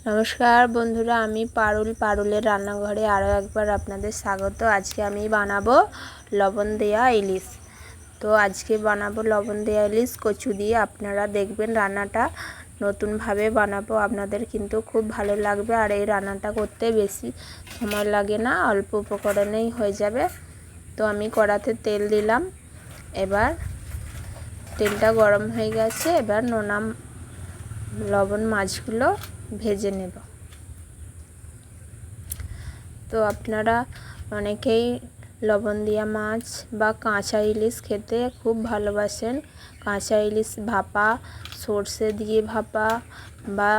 নমস্কার বন্ধুরা, আমি পারুলের রান্নাঘরে আরও একবার আপনাদের স্বাগত। আজকে আমি বানাবো লবণ দেওয়া ইলিশ। তো আজকে বানাবো লবণ দেওয়া ইলিশ কচু দিয়ে। আপনারা দেখবেন রান্নাটা নতুনভাবে বানাবো, আপনাদের কিন্তু খুব ভালো লাগবে। আর এই রান্নাটা করতে বেশি সময় লাগে না, অল্প উপকরণেই হয়ে যাবে। তো আমি কড়াতে তেল দিলাম, এবার তেলটা গরম হয়ে গেছে। এবার নোনা লবণ মাছগুলো ভেজে নেব। তো আপনারা অনেকেই লবণ দিয়া মাছ বা কাঁচা ইলিশ খেতে খুব ভালোবাসেন। কাঁচা ইলিশ ভাপা, সর্ষে দিয়ে ভাপা বা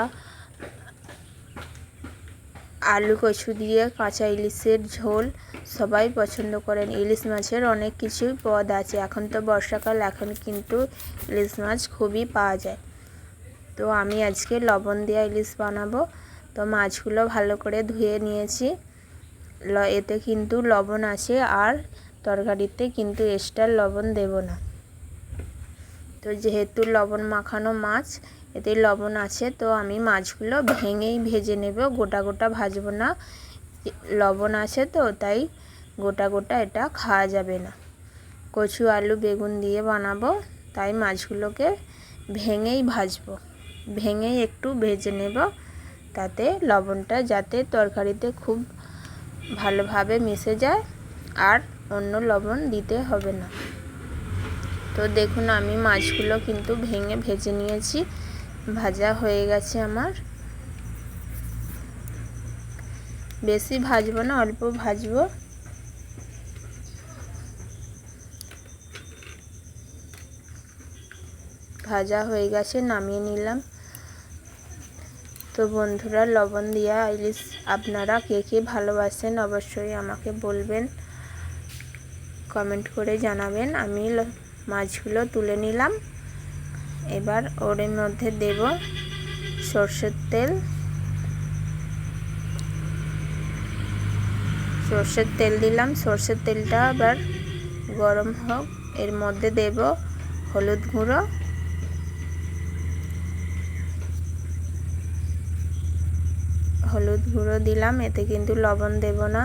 আলু কচু দিয়ে কাঁচা ইলিশের ঝোল সবাই পছন্দ করেন। ইলিশ মাছের অনেক কিছুই পদ আছে। এখন তো বর্ষাকাল, এখন কিন্তু ইলিশ মাছ খুবই পাওয়া যায়। তো আমি আজকে লবণ দেওয়া ইলিশ বানাবো। তো মাছগুলো ভালো করে ধুয়ে নিয়েছি। এতে কিন্তু লবণ আছে, আর তরকারিতে কিন্তু এক্সট্রা লবণ দেব না। তো যেহেতু লবণ মাখানো মাছ, এতে লবণ আছে, তো আমি মাছগুলো ভেঙেই ভেজে নেব, গোটা গোটা ভাজবো না। লবণ আছে তো তাই গোটা গোটা এটা খাওয়া যাবে না। কচু আলু বেগুন দিয়ে বানাবো, তাই মাছগুলোকে ভেঙেই ভাজবো, ভেঙেই একটু ভেজে নেব, তাতে লবণটা যাতে তরকারিতে খুব ভালোভাবে মিশে যায়, আর অন্য লবণ দিতে হবে না। তো দেখুন আমি মাছগুলো কিন্তু ভেঙে ভেজে নিয়েছি, ভাজা হয়ে গেছে আমার। বেশি ভাজবো না, অল্প ভাজবো। ভাজা হয়ে গেছে, নামিয়ে নিলাম। তো বন্ধুরা, লবণ দিয়া ইলিশ আপনারা কে কে ভালোবাসেন অবশ্যই আমাকে বলবেন, কমেন্ট করে জানাবেন। আমি মাছগুলো তুলে নিলাম। এবার ওর মধ্যে দেব সর্ষের তেল। সর্ষের তেল দিলাম, সর্ষের তেলটা আবার গরম হোক। এর মধ্যে দেব হলুদ গুঁড়ো, হলুদ গুঁড়ো দিলাম, এতে কিন্তু লবণ দেব না।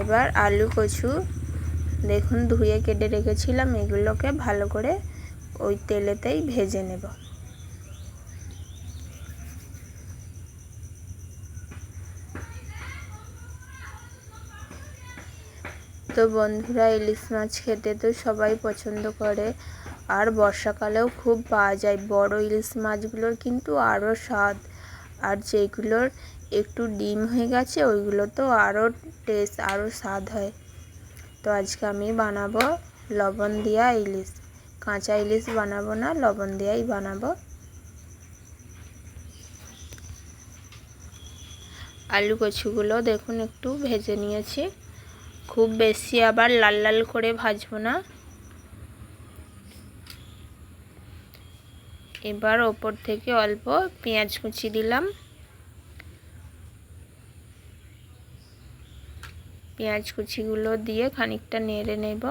এবার আলু কচু দেখুন ধুয়ে কেটে রেখেছিলাম, এগুলোকে ভালো করে ওই তেলেতেই ভেজে নেব। তো বন্ধুরা, ইলিশ মাছ খেতে তো সবাই পছন্দ করে, আর বর্ষাকালেও খুব পাওয়া যায়। বড় ইলিশ মাছগুলোর কিন্তু আরও স্বাদ, আর যেগুলোর একটু ডিম হয়ে গেছে ওইগুলো তো আরও টেস্ট, আরও স্বাদ হয়। তো আজকে আমি বানাবো লবণ দেওয়া ইলিশ। কাঁচা ইলিশ বানাবো না, লবণ দেওয়াই বানাবো। আলু কচুগুলো দেখুন একটু ভেজে নিয়েছি, খুব বেশি আবার লাল লাল করে ভাজবো না। এবার ওপর থেকে অল্প পেঁয়াজ কুচি দিলাম। পেঁয়াজ কুচিগুলো দিয়ে খানিকটা নেড়ে নেব।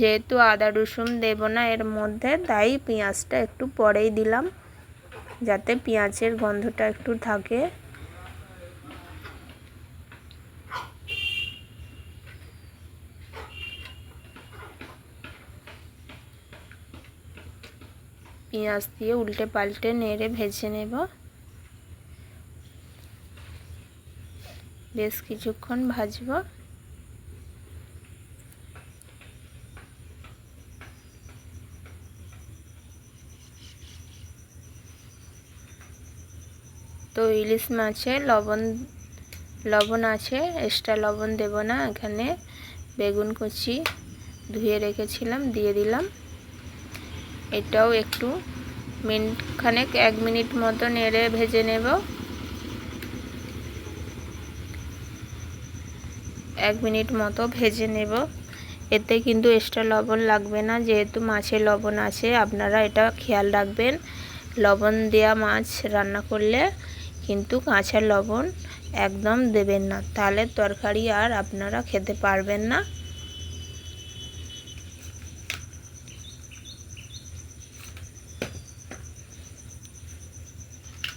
যেহেতু আদা রসুন দেব না এর মধ্যে, তাই পেঁয়াজটা একটু পরেই দিলাম, যাতে পেঁয়াজের গন্ধটা একটু থাকে। পেঁয়াজ দিয়ে উল্টে পাল্টে নেড়ে ভেজে নেব বেশ কিছুক্ষণ ভাজবো। তো ইলিশ মাছে লবণ আছে, এক্সট্রা লবণ দেব না। এখানে বেগুন কুচি ধুয়ে রেখেছিলাম, দিয়ে দিলাম। এটাও একটু মিনিটখানেক 1 মিনিট মতো নেড়ে ভেজে নেব। 1 মিনিট মতো ভেজে নেব। এতে কিন্তু এক্সট্রা লবণ লাগবে না, যেহেতু মাছে লবণ আছে। আপনারা এটা খেয়াল রাখবেন, লবণ দেওয়া মাছ রান্না করলে কিন্তু কাঁচা লবণ একদম দেবেন না, তাহলে তরকারি আর আপনারা খেতে পারবেন না।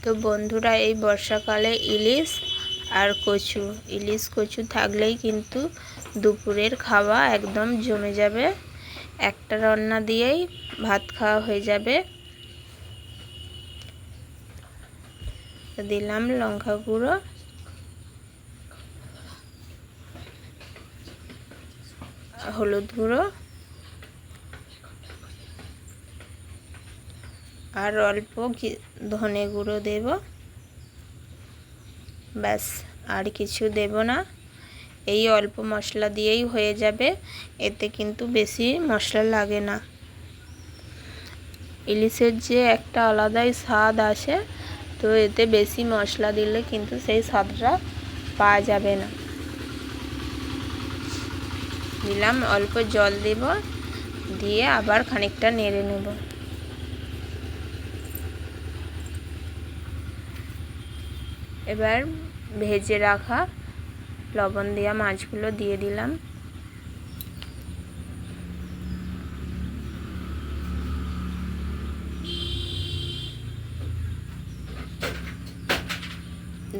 তো তো বন্ধুরা, এই বর্ষাকালে ইলিশ আর কচু, ইলিশ কচু থাকলেই কিন্তু দুপুরের খাওয়া একদম জমে যাবে। একটা রান্না দিয়েই ভাত খাওয়া হয়ে যাবে। দিলাম লঙ্কা গুঁড়ো, হলুদ গুঁড়ো আর অল্প ধনে গুঁড়ো দেব। ব্যাস, আর কিছু দেব না। এই অল্প মশলা দিয়েই হয়ে যাবে, এতে কিন্তু বেশি মশলা লাগে না। ইলিশের যে একটা আলাদাই স্বাদ আসে, তো এতে বেশি মশলা দিলে কিন্তু সেই স্বাদটা পাওয়া যাবে না। দিলাম, অল্প জল দেব, দিয়ে আবার খানিকটা নেড়ে নেব। এবার ভেজে রাখা লবণ দেওয়া মাছগুলো দিয়ে দিলাম।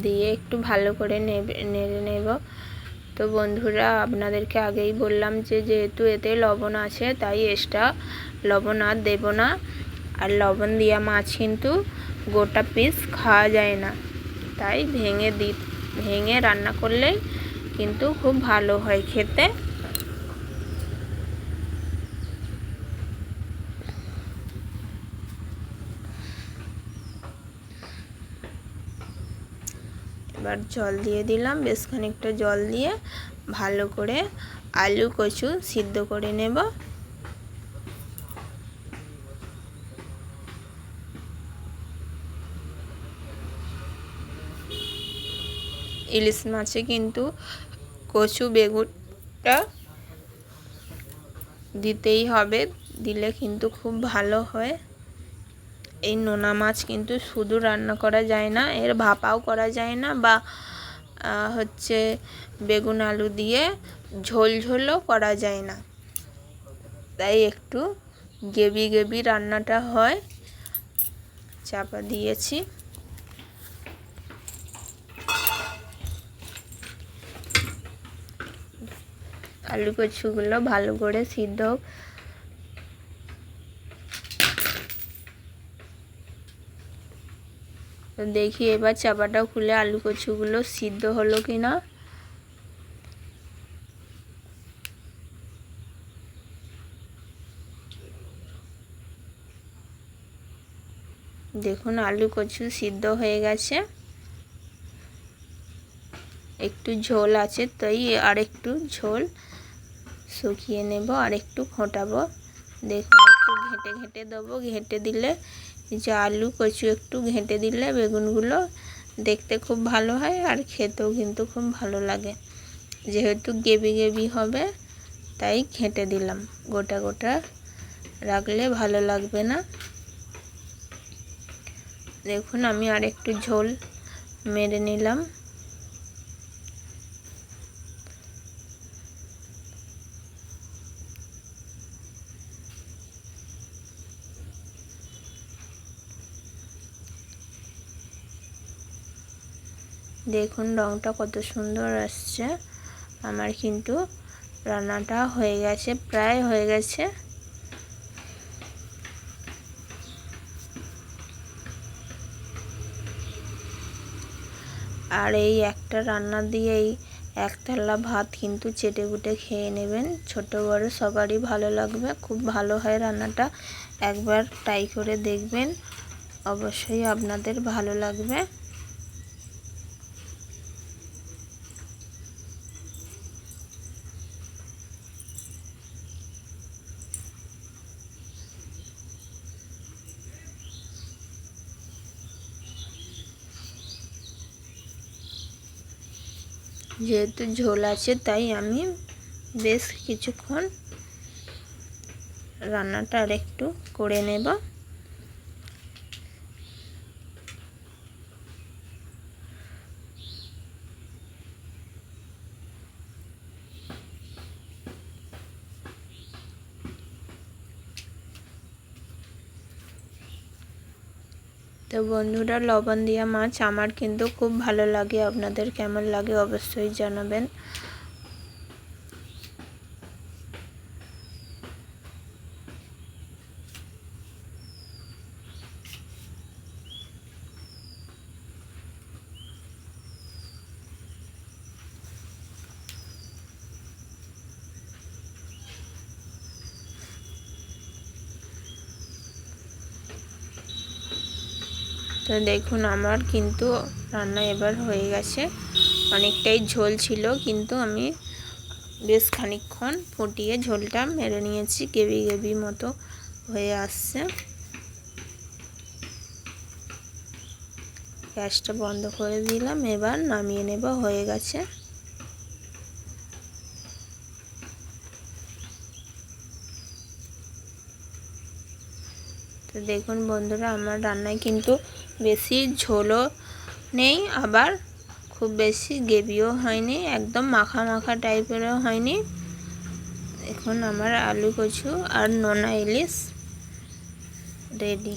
দিয়ে একটু ভালো করে নেড়ে নেব। তো বন্ধুরা, আপনাদেরকে আগেই বললাম যে যেহেতু এতে লবণ আছে, তাই এক্সট্রা লবণ আর দেব না। আর লবণ দেওয়া মাছ কিন্তু গোটা পিস খাওয়া যায় না, তাই ভেঙে রান্না করলেই কিন্তু খুব ভালো হয় খেতে। এবার জল দিয়ে দিলাম, বেশ খানিকটা জল দিয়ে ভালো করে আলু কচু সিদ্ধ করে নেব। ইলিশ মাছে কিন্তু কচু বেগুনটা দিতেই হবে, দিলে কিন্তু খুব ভালো হয়। এই নোনা মাছ কিন্তু শুধু রান্না করা যায় না, এর ভাপাও করা যায় না, বা হচ্ছে বেগুন আলু দিয়ে ঝোলও করা যায় না। তাই একটু গ্রেভি রান্নাটা হয়। চাপা দিয়েছি। আলু কচুগুলো ভালো করে সিদ্ধ হোক। তো দেখি এবার চাপাটা খুলে আলু কচুগুলো সিদ্ধ হলো কিনা। দেখুন, আলু কচু সিদ্ধ হয়ে গেছে। একটু ঝোল আছে, তাই আর একটু ঝোল শুকিয়ে নেব, আর একটু ফোটাবো। দেখুন, একটু ঘেঁটে দেবো। ঘেঁটে দিলে, যে আলু কচু একটু ঘেঁটে দিলে বেগুনগুলো দেখতে খুব ভালো হয়, আর খেতেও কিন্তু খুব ভালো লাগে। যেহেতু গ্রেভি হবে, তাই ঘেঁটে দিলাম। গোটা রাখলে ভালো লাগবে না। দেখুন, আমি আর একটু ঝোল মেরে নিলাম। দেখুন রঙটা কত সুন্দর আসছে। আমার কিন্তু রান্নাটা হয়ে গেছে, প্রায় হয়ে গেছে। আর এই একটা রান্না দিয়েই এক থালা ভাত কিন্তু চেটেপুটে খেয়ে নেবেন। ছোট বড় সবারই ভালো লাগবে, খুব ভালো হয় রান্নাটা। একবার ট্রাই করে দেখবেন, অবশ্যই আপনাদের ভালো লাগবে। যেহেতু ঝোল আছে, তাই আমি বেশ কিছুক্ষণ রান্নাটা আর একটু করে নেব। তো তো বন্ধুরা, লবণ দেওয়া মাছ আমার কিন্তু খুব ভালো লাগে, আপনাদের কেমন লাগে অবশ্যই জানাবেন। তো দেখুন আমার কিন্তু রান্না এবার হয়ে গেছে। অনেকটাই ঝোল ছিল, কিন্তু আমি বেশ খানিকক্ষণ ফুটিয়ে ঝোলটা মেরে নিয়েছি, গ্রেভি গ্রেভি মতো হয়ে আসছে। গ্যাসটা বন্ধ করে দিলাম, এবার নামিয়ে নেব, হয়ে গেছে। তো দেখুন বন্ধুরা, আমার রান্নায় কিন্তু বেশি ঝোলও নেই, আবার খুব বেশি গ্রেভিও হয়নি, একদম মাখা মাখা টাইপেরও হয়নি। এখন আমার আলু কচু আর নোনা ইলিশ রেডি।